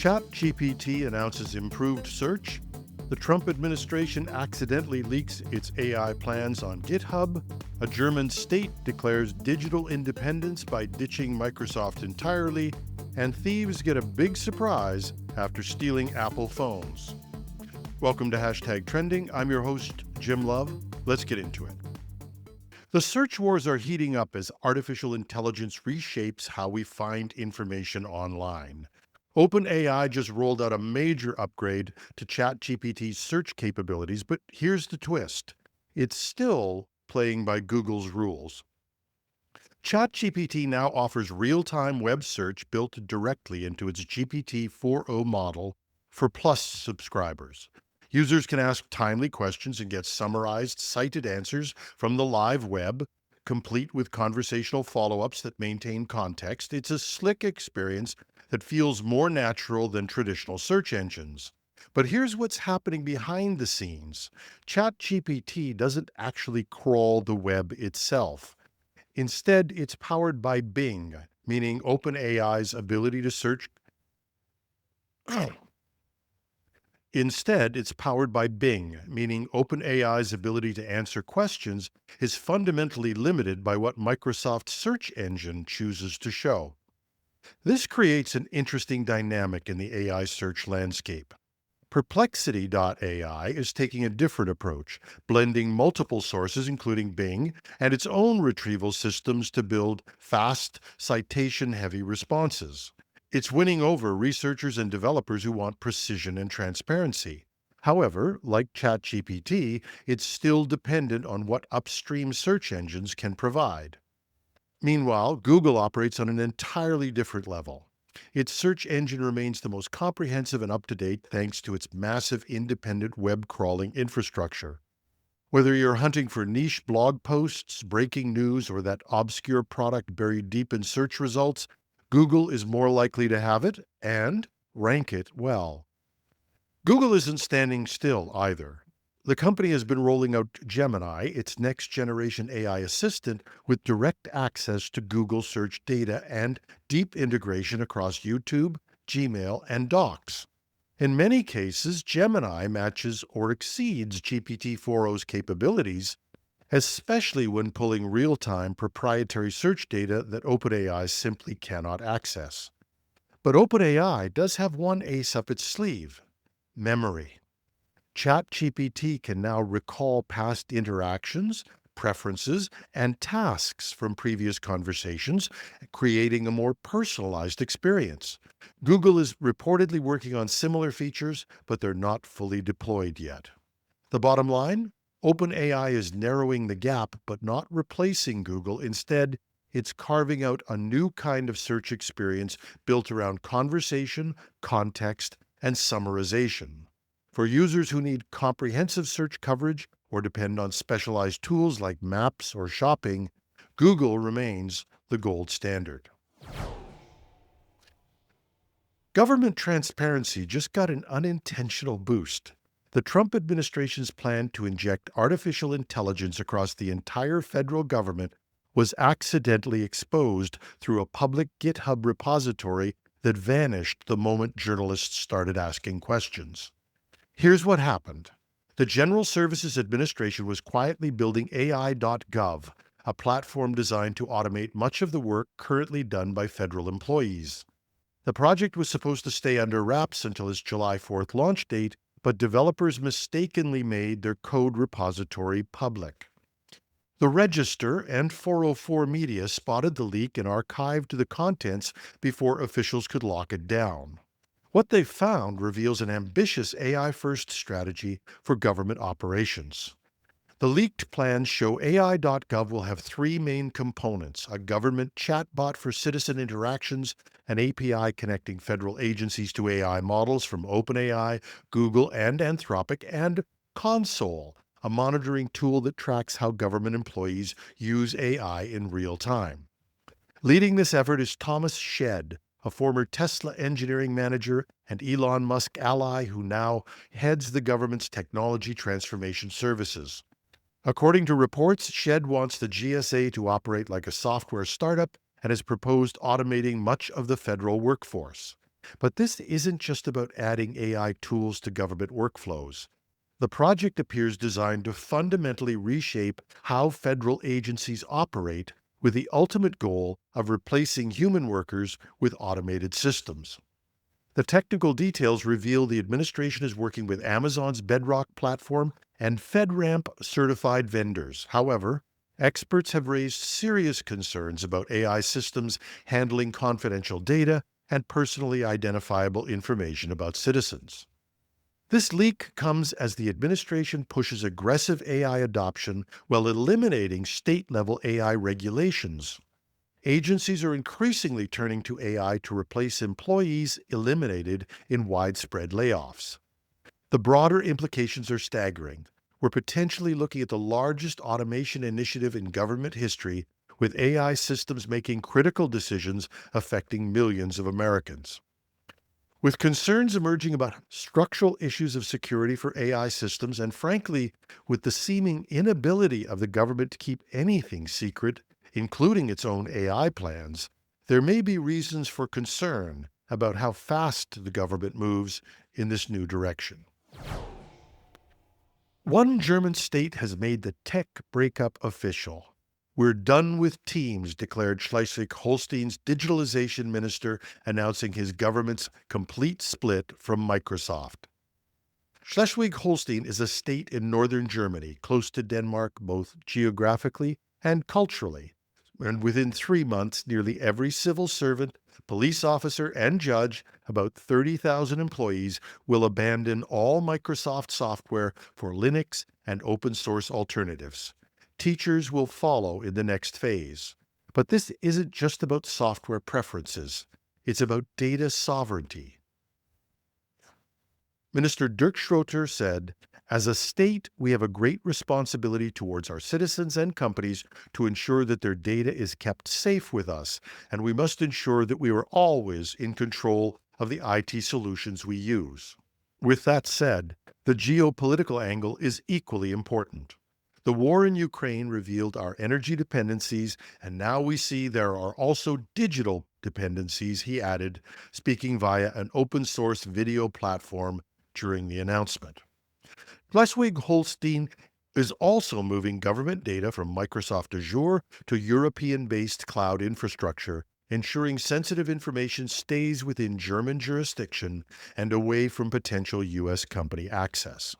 ChatGPT announces improved search. The Trump administration accidentally leaks its AI plans on GitHub. A German state declares digital independence by ditching Microsoft entirely. And thieves get a big surprise after stealing Apple phones. Welcome to Hashtag Trending. I'm your host, Jim Love. Let's get into it. The search wars are heating up as artificial intelligence reshapes how we find information online. OpenAI just rolled out a major upgrade to ChatGPT's search capabilities, but here's the twist. It's still playing by Google's rules. ChatGPT now offers real-time web search built directly into its GPT-4o model for Plus subscribers. Users can ask timely questions and get summarized, cited answers from the live web, complete with conversational follow-ups that maintain context. It's a slick experience that feels more natural than traditional search engines. But here's what's happening behind the scenes. ChatGPT doesn't actually crawl the web itself. Instead, it's powered by Bing, meaning OpenAI's ability to search. Instead, it's powered by Bing, meaning OpenAI's ability to answer questions is fundamentally limited by what Microsoft's search engine chooses to show. This creates an interesting dynamic in the AI search landscape. Perplexity.ai is taking a different approach, blending multiple sources, including Bing, and its own retrieval systems to build fast, citation-heavy responses. It's winning over researchers and developers who want precision and transparency. However, like ChatGPT, it's still dependent on what upstream search engines can provide. Meanwhile, Google operates on an entirely different level. Its search engine remains the most comprehensive and up-to-date thanks to its massive independent web crawling infrastructure. Whether you're hunting for niche blog posts, breaking news, or that obscure product buried deep in search results, Google is more likely to have it and rank it well. Google isn't standing still either. The company has been rolling out Gemini, its next-generation AI assistant, with direct access to Google search data and deep integration across YouTube, Gmail, and Docs. In many cases, Gemini matches or exceeds GPT-4o's capabilities, especially when pulling real-time proprietary search data that OpenAI simply cannot access. But OpenAI does have one ace up its sleeve: memory. ChatGPT can now recall past interactions, preferences, and tasks from previous conversations, creating a more personalized experience. Google is reportedly working on similar features, but they're not fully deployed yet. The bottom line? OpenAI is narrowing the gap, but not replacing Google. Instead, it's carving out a new kind of search experience built around conversation, context, and summarization. For users who need comprehensive search coverage or depend on specialized tools like maps or shopping, Google remains the gold standard. Government transparency just got an unintentional boost. The Trump administration's plan to inject artificial intelligence across the entire federal government was accidentally exposed through a public GitHub repository that vanished the moment journalists started asking questions. Here's what happened. The General Services Administration was quietly building AI.gov, a platform designed to automate much of the work currently done by federal employees. The project was supposed to stay under wraps until its July 4th launch date, but developers mistakenly made their code repository public. The Register and 404 Media spotted the leak and archived the contents before officials could lock it down. What they found reveals an ambitious AI-first strategy for government operations. The leaked plans show AI.gov will have three main components: a government chatbot for citizen interactions, an API connecting federal agencies to AI models from OpenAI, Google, and Anthropic, and Console, a monitoring tool that tracks how government employees use AI in real time. Leading this effort is Thomas Shedd, a former Tesla engineering manager and Elon Musk ally who now heads the government's technology transformation services. According to reports, Shedd wants the GSA to operate like a software startup and has proposed automating much of the federal workforce. But this isn't just about adding AI tools to government workflows. The project appears designed to fundamentally reshape how federal agencies operate, with the ultimate goal of replacing human workers with automated systems. The technical details reveal the administration is working with Amazon's Bedrock platform and FedRAMP certified vendors. However, experts have raised serious concerns about AI systems handling confidential data and personally identifiable information about citizens. This leak comes as the administration pushes aggressive AI adoption while eliminating state level AI regulations. Agencies are increasingly turning to AI to replace employees eliminated in widespread layoffs. The broader implications are staggering. We're potentially looking at the largest automation initiative in government history, with AI systems making critical decisions affecting millions of Americans. With concerns emerging about structural issues of security for AI systems, and frankly, with the seeming inability of the government to keep anything secret, including its own AI plans, there may be reasons for concern about how fast the government moves in this new direction. One German state has made the tech breakup official. We're done with Teams, declared Schleswig-Holstein's digitalization minister, announcing his government's complete split from Microsoft. Schleswig-Holstein is a state in northern Germany, close to Denmark both geographically and culturally. And within 3 months, nearly every civil servant, police officer, and judge, about 30,000 employees, will abandon all Microsoft software for Linux and open source alternatives. Teachers will follow in the next phase. But this isn't just about software preferences. It's about data sovereignty. Minister Dirk Schroeter said, "As a state, we have a great responsibility towards our citizens and companies to ensure that their data is kept safe with us, and we must ensure that we are always in control of the IT solutions we use." With that said, the geopolitical angle is equally important. The war in Ukraine revealed our energy dependencies, and now we see there are also digital dependencies, he added, speaking via an open source video platform during the announcement. Schleswig-Holstein is also moving government data from Microsoft Azure to European-based cloud infrastructure, ensuring sensitive information stays within German jurisdiction and away from potential U.S. company access.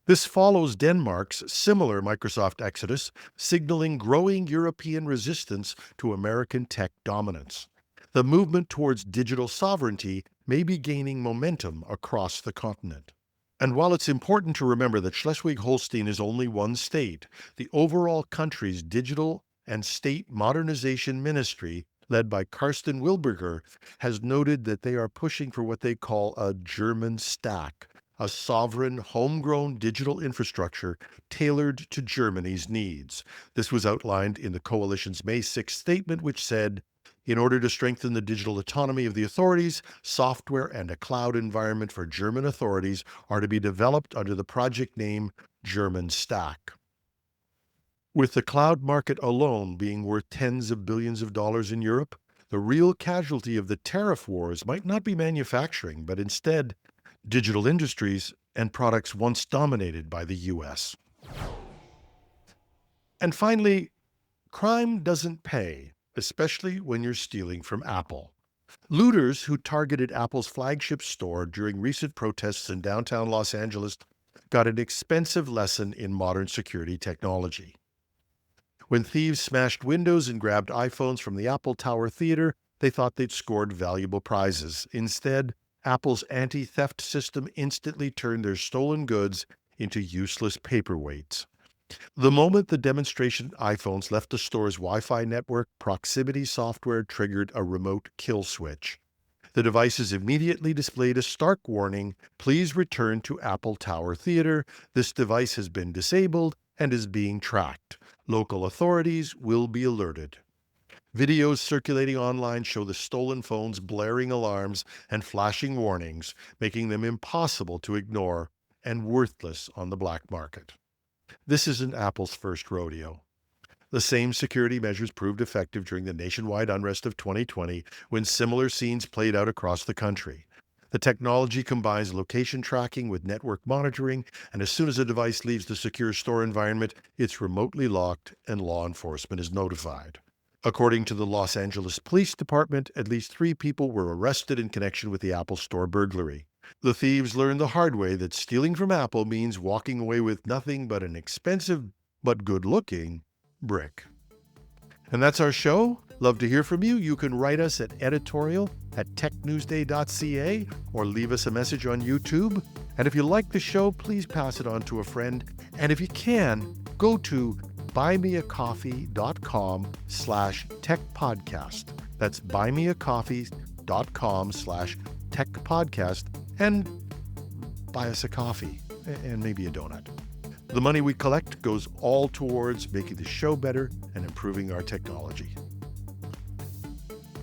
This follows Denmark's similar Microsoft exodus, signaling growing European resistance to American tech dominance. The movement towards digital sovereignty may be gaining momentum across the continent. And while it's important to remember that Schleswig-Holstein is only one state, the overall country's digital and state modernization ministry, led by Karsten Wilberger, has noted that they are pushing for what they call a German stack, a sovereign, homegrown digital infrastructure tailored to Germany's needs. This was outlined in the coalition's May 6th statement, which said, "In order to strengthen the digital autonomy of the authorities, software and a cloud environment for German authorities are to be developed under the project name German Stack." With the cloud market alone being worth tens of billions of dollars in Europe, the real casualty of the tariff wars might not be manufacturing, but instead digital industries and products once dominated by the U.S. And finally, crime doesn't pay, especially when you're stealing from Apple. Looters who targeted Apple's flagship store during recent protests in downtown Los Angeles got an expensive lesson in modern security technology. When thieves smashed windows and grabbed iPhones from the Apple Tower Theater, they thought they'd scored valuable prizes. Instead, Apple's anti-theft system instantly turned their stolen goods into useless paperweights. The moment the demonstration iPhones left the store's Wi-Fi network, proximity software triggered a remote kill switch. The devices immediately displayed a stark warning: "Please return to Apple Tower Theater. This device has been disabled and is being tracked. Local authorities will be alerted." Videos circulating online show the stolen phones blaring alarms and flashing warnings, making them impossible to ignore and worthless on the black market. This isn't Apple's first rodeo. The same security measures proved effective during the nationwide unrest of 2020 when similar scenes played out across the country. The technology combines location tracking with network monitoring, and as soon as a device leaves the secure store environment, it's remotely locked and law enforcement is notified. According to the Los Angeles Police Department, at least 3 people were arrested in connection with the Apple Store burglary. The thieves learned the hard way that stealing from Apple means walking away with nothing but an expensive but good-looking brick. And that's our show. Love to hear from you. You can write us at editorial@technewsday.ca or leave us a message on YouTube. And if you like the show, please pass it on to a friend. And if you can, go to buymeacoffee.com/techpodcast. That's buymeacoffee.com/techpodcast and buy us a coffee and maybe a donut. The money we collect goes all towards making the show better and improving our technology.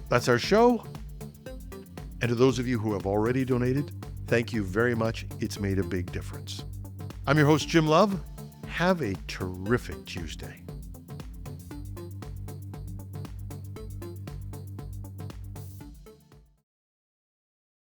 That's our show. And to those of you who have already donated, thank you very much. It's made a big difference. I'm your host, Jim Love. Have a terrific Tuesday.